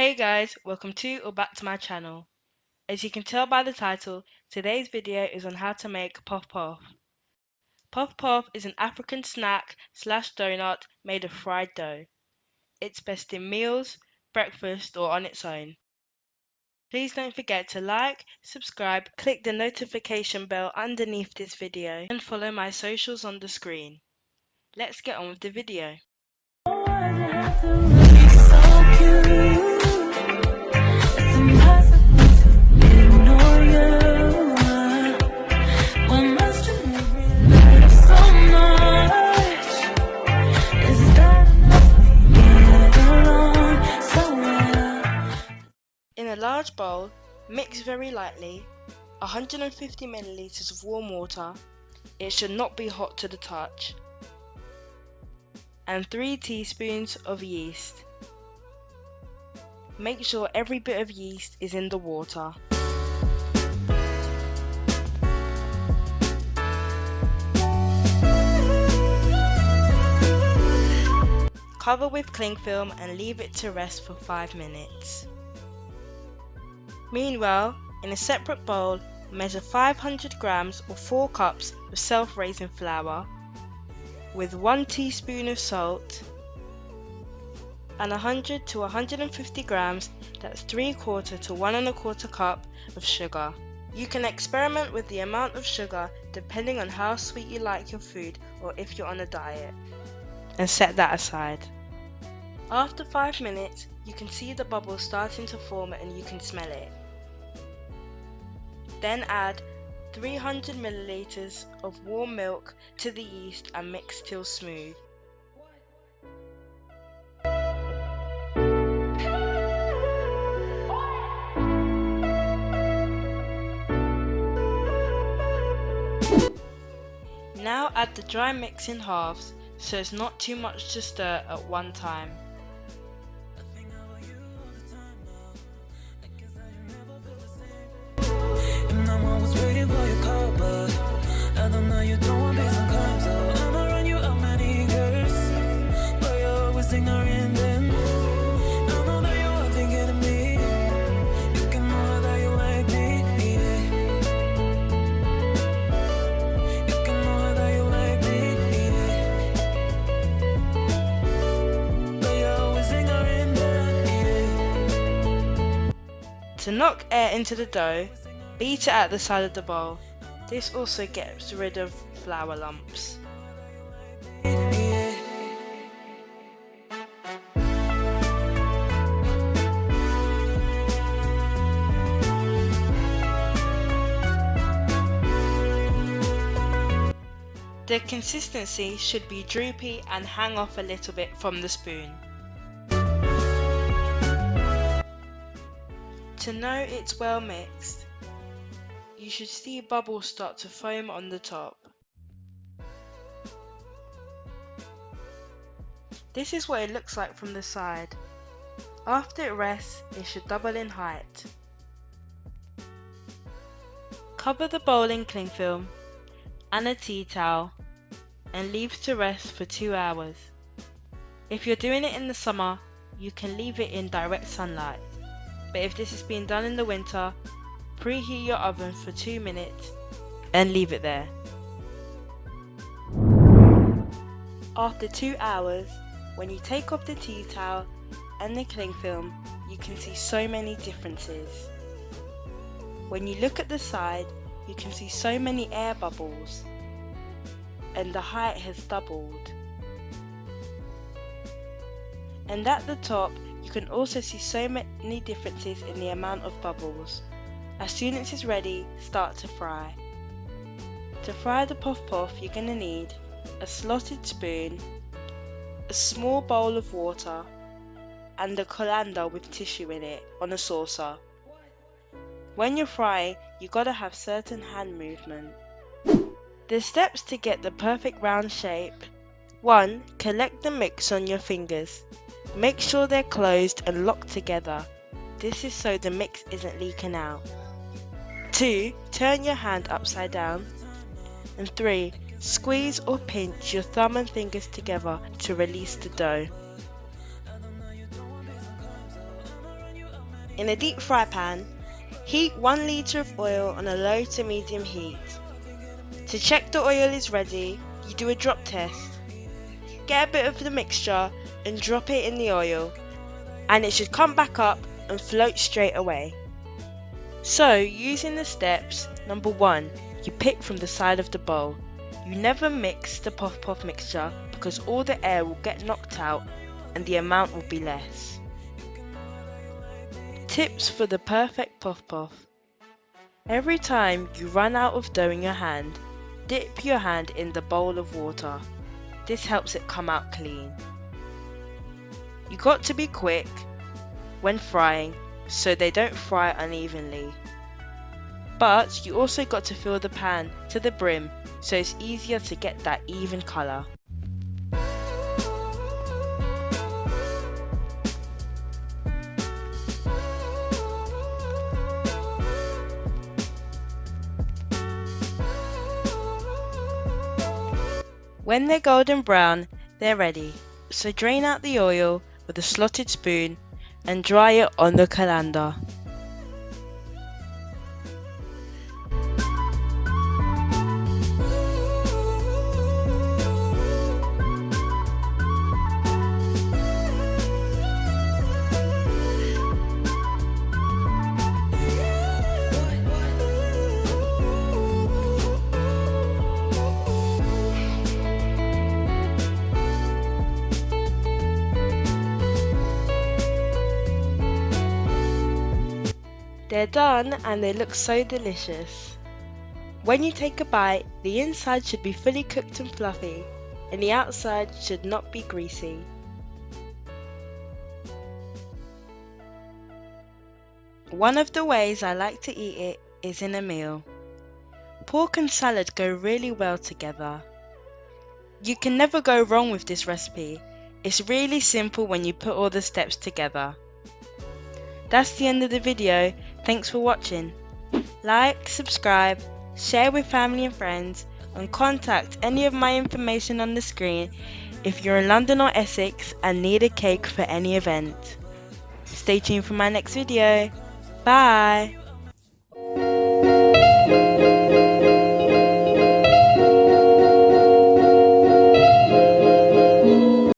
Hey guys, welcome to or back to my channel. As you can tell by the title, today's video is on how to make puff puff. Puff puff is an African snack slash donut made of fried dough. It's best in meals, breakfast or on its own. Please don't forget to like, subscribe, click the notification bell underneath this video and follow my socials on the screen. Let's get on with the video. In a large bowl, mix very lightly 150 ml of warm water, it should not be hot to the touch, and 3 teaspoons of yeast. Make sure every bit of yeast is in the water. Cover with cling film and leave it to rest for 5 minutes. Meanwhile, in a separate bowl, measure 500 grams or 4 cups of self-raising flour with 1 teaspoon of salt and 100 to 150 grams, that's 3/4 to 1 1/4 cup of sugar. You can experiment with the amount of sugar depending on how sweet you like your food or if you're on a diet, and set that aside. After 5 minutes, you can see the bubbles starting to form and you can smell it. Then add 300 ml of warm milk to the yeast and mix till smooth. Now add the dry mix in halves so it's not too much to stir at one time. To knock air into the dough, beat it at the side of the bowl. This also gets rid of flour lumps. The consistency should be droopy and hang off a little bit from the spoon. To know it's well mixed, you should see bubbles start to foam on the top. This is what it looks like from the side. After it rests, it should double in height. Cover the bowl in cling film and a tea towel and leave to rest for 2 hours. If you're doing it in the summer, you can leave it in direct sunlight. But if this is being done in the winter, preheat your oven for 2 minutes and leave it there. After 2 hours, when you take off the tea towel and the cling film, you can see so many differences. When you look at the side, you can see so many air bubbles, and the height has doubled. And at the top, you can also see so many differences in the amount of bubbles. As soon as it's ready, start to fry. To fry the puff puff, you're going to need a slotted spoon, a small bowl of water, and a colander with tissue in it on a saucer. When you're frying, you've got to have certain hand movement. The steps to get the perfect round shape: 1. Collect the mix on your fingers. Make sure they're closed and locked together. This is so the mix isn't leaking out. 2. Turn your hand upside down. And 3. Squeeze or pinch your thumb and fingers together to release the dough. In a deep fry pan, heat 1 litre of oil on a low to medium heat. To check the oil is ready, you do a drop test. Get a bit of the mixture and drop it in the oil, and it should come back up and float straight away. So, using the steps, number 1, you pick from the side of the bowl. You never mix the puff mixture because all the air will get knocked out and the amount will be less. Tips for the perfect puff. Every time you run out of dough in your hand, dip your hand in the bowl of water. This helps it come out clean. You got to be quick when frying so they don't fry unevenly. But you also got to fill the pan to the brim so it's easier to get that even colour. When they're golden brown, they're ready. So drain out the oil with a slotted spoon and dry it on the colander. They're done and they look so delicious. When you take a bite, the inside should be fully cooked and fluffy, and the outside should not be greasy. One of the ways I like to eat it is in a meal. Pork and salad go really well together. You can never go wrong with this recipe. It's really simple when you put all the steps together. That's the end of the video. Thanks for watching. Like, subscribe, share with family and friends, and contact any of my information on the screen if you're in London or Essex and need a cake for any event. Stay tuned for my next video. Bye!